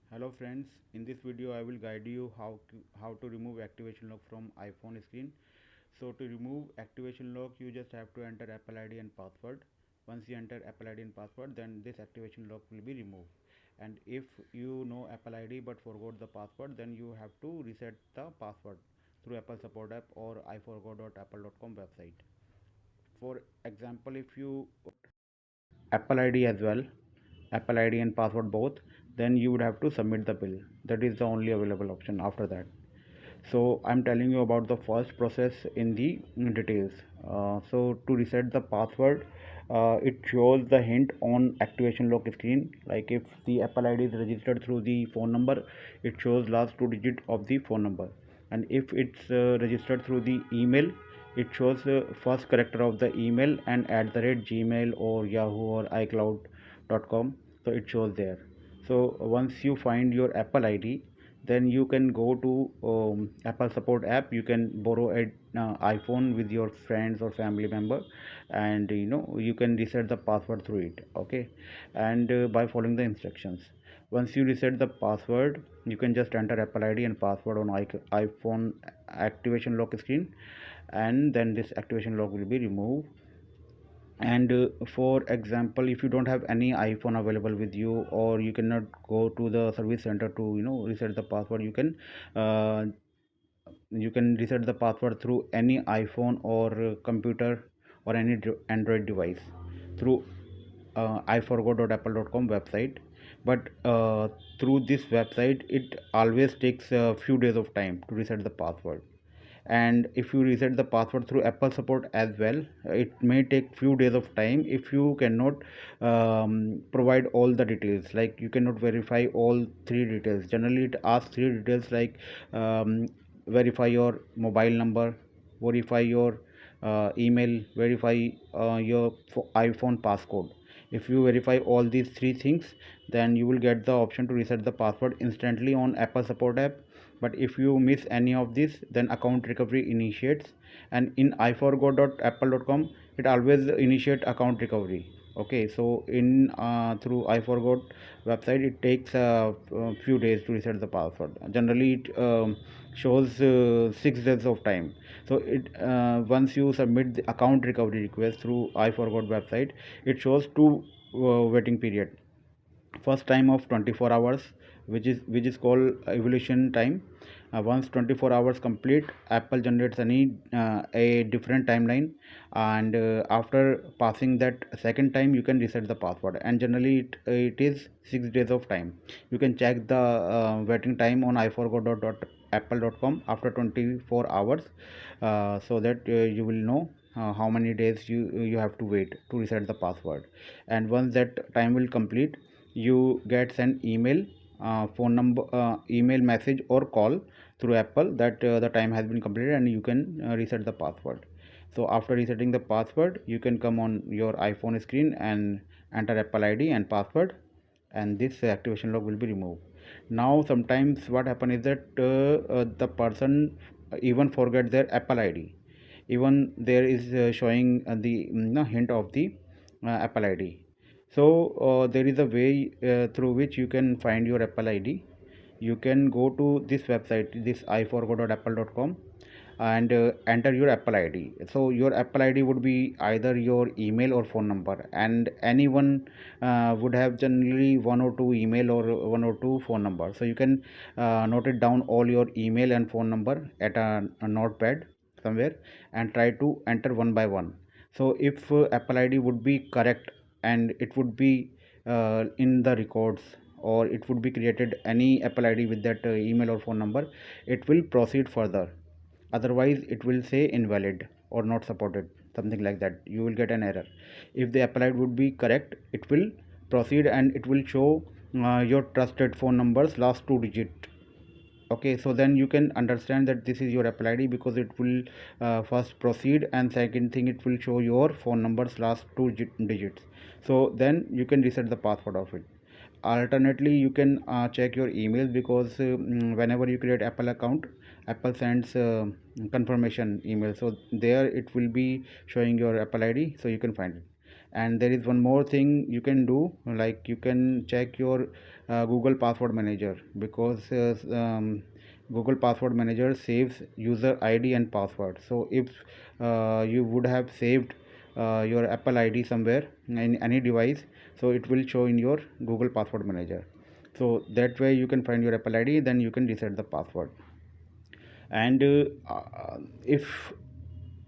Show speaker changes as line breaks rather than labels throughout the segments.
Hello friends, in this video I will guide you how to remove activation lock from iPhone screen. So to remove activation lock you just have to enter Apple ID and password. Once you enter Apple ID and password, then this activation lock will be removed. And if you know Apple ID but forgot the password, then you have to reset the password through Apple support app or iforgot.apple.com website. For example, if you Apple ID as well, Apple ID and password both, then you would have to submit the bill. That is the only available option after that. So I'm telling you about the first process in the details. So to reset the password, it shows the hint on activation lock screen. Like if the Apple ID is registered through the phone number, it shows last two digit of the phone number. And if it's registered through the email, it shows the first character of the email and at the rate gmail or yahoo or icloud.com. So it shows there. So once you find your Apple ID, then you can go to Apple support app. You can borrow a iPhone with your friends or family member, and you can reset the password through it. Okay, and by following the instructions. Once you reset the password, you can just enter Apple ID and password on iPhone activation lock screen, and then this activation lock will be removed. And for example, if you don't have any iPhone available with you, or you cannot go to the service center to reset the password, uh, you can reset the password through any iPhone or computer or any Android device through iforgot.apple.com website. But through this website it always takes a few days of time to reset the password. And if you reset the password through Apple support as well, it may take few days of time if you cannot provide all the details. Like you cannot verify all three details. Generally it asks three details, like verify your mobile number, verify your email, verify your iPhone passcode. If you verify all these three things, then you will get the option to reset the password instantly on Apple support app. But if you miss any of this, then account recovery initiates. And in iforgot.apple.com, it always initiate account recovery. Okay, so in through iforgot website, it takes a few days to reset the password. Generally it shows 6 days of time. So it once you submit the account recovery request through iforgot website, it shows two waiting period. First time of 24 hours, which is called evolution time. Once 24 hours complete, Apple generates a different timeline, and after passing that second time, you can reset the password. And generally it is 6 days of time. You can check the waiting time on iforgot.apple.com after 24 hours, so that you will know how many days you have to wait to reset the password. And once that time will complete, you get an email, phone number, email message or call through Apple that the time has been completed and you can reset the password. So after resetting the password, you can come on your iPhone screen and enter Apple ID and password, and this activation lock will be removed. Now sometimes what happen is that the person even forget their Apple ID, even there is showing the hint of the Apple ID. So there is a way through which you can find your Apple ID. You can go to this website, this iforgot.apple.com, and enter your Apple ID. So your Apple ID would be either your email or phone number, and anyone would have generally one or two email or one or two phone number. So you can note it down all your email and phone number at a notepad somewhere and try to enter one by one. So if Apple ID would be correct and it would be in the records, or it would be created any Apple ID with that email or phone number, it will proceed further. Otherwise it will say invalid or not supported, something like that. You will get an error. If the Apple ID would be correct, it will proceed and it will show your trusted phone numbers last two digit. Okay, so then you can understand that this is your Apple ID, because it will first proceed, and second thing, it will show your phone numbers last two digits. So then you can reset the password of it. Alternately, you can check your emails, because whenever you create Apple account, Apple sends confirmation email, so there it will be showing your Apple ID, so you can find it. And there is one more thing you can do, like you can check your Google Password Manager, because Google Password Manager saves user ID and password. So if you would have saved your Apple ID somewhere in any device, so it will show in your Google Password Manager. So that way you can find your Apple ID, then you can reset the password. And if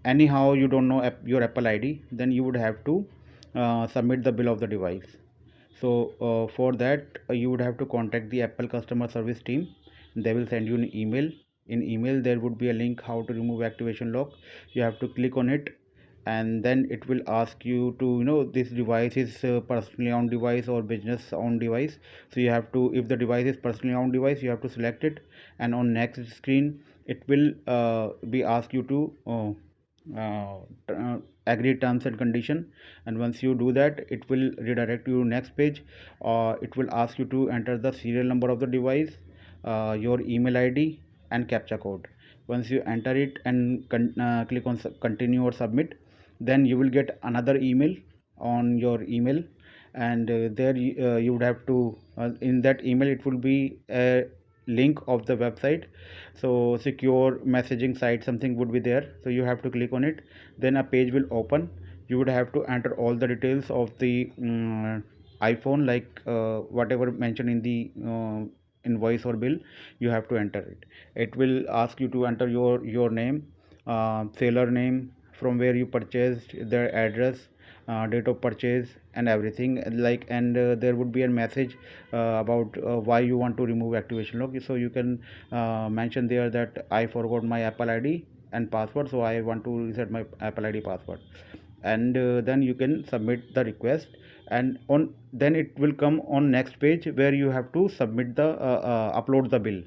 anyhow you don't know your Apple ID, then you would have to submit the bill of the device. So for that you would have to contact the Apple customer service team. They will send you an email. In email there would be a link how to remove activation lock. You have to click on it, and then it will ask you to, this device is personally owned device or business owned device. So you have to, if the device is personally owned device, you have to select it, and on next screen it will be ask you to agree terms and condition. And once you do that, it will redirect you next page. It will ask you to enter the serial number of the device, your email ID and captcha code. Once you enter it and click on continue or submit, then you will get another email on your email. And there you would have to in that email it will be a link of the website. So secure messaging site something would be there, so you have to click on it. Then a page will open. You would have to enter all the details of the iPhone, like whatever mentioned in the invoice or bill. You have to enter it. It will ask you to enter your name, seller name, from where you purchased, their address, date of purchase and everything. Like, and there would be a message about why you want to remove activation lock. So you can mention there that I forgot my Apple ID and password, so I want to reset my Apple ID password. And then you can submit the request, and on then it will come on next page where you have to submit the upload the bill.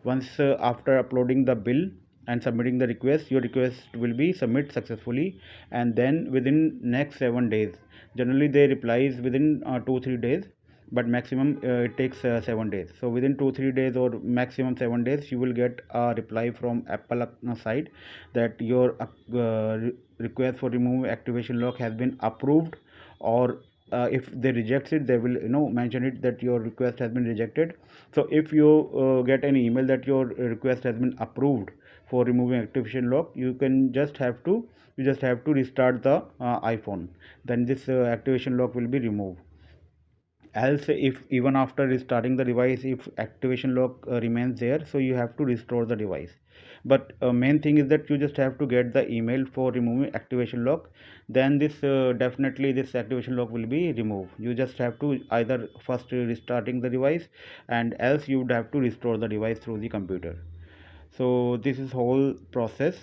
Once after uploading the bill and submitting the request, your request will be submit successfully. And then within next 7 days, generally they replies within 2-3 days, but maximum it takes 7 days. So within 2-3 days or maximum 7 days, you will get a reply from Apple side that your request for remove activation lock has been approved. Or if they rejects it, they will mention it that your request has been rejected. So if you get an email that your request has been approved for removing activation lock, you just have to restart the iPhone. Then this activation lock will be removed. Else, if even after restarting the device, if activation lock remains there, so you have to restore the device. But main thing is that you just have to get the email for removing activation lock. Then this definitely this activation lock will be removed. You just have to either first restarting the device, and else you would have to restore the device through the computer. So this is whole process.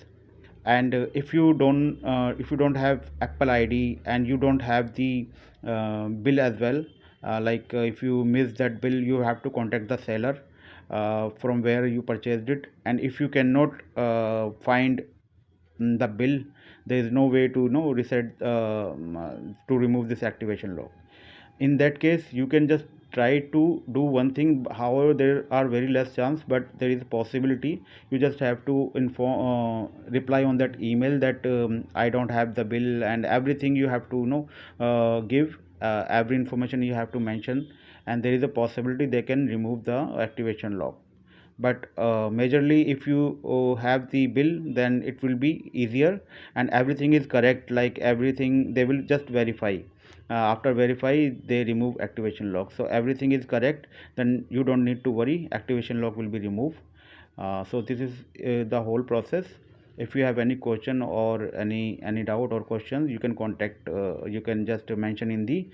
And if you don't have Apple ID and you don't have the bill as well, like if you miss that bill, you have to contact the seller from where you purchased it. And if you cannot find the bill, there is no way to reset to remove this activation lock. In that case, you can just try to do one thing. However, there are very less chance, but there is a possibility. You just have to inform reply on that email that I don't have the bill, and everything you have to give every information you have to mention. And there is a possibility they can remove the activation lock. But majorly if you have the bill, then it will be easier, and everything is correct, like everything they will just verify. After verify, they remove activation lock. So everything is correct, then you don't need to worry, activation lock will be removed. So this is the whole process. If you have any question or any doubt or questions, you can contact you can just mention in the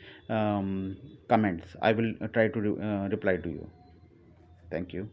comments. I will try to reply to you. Thank you.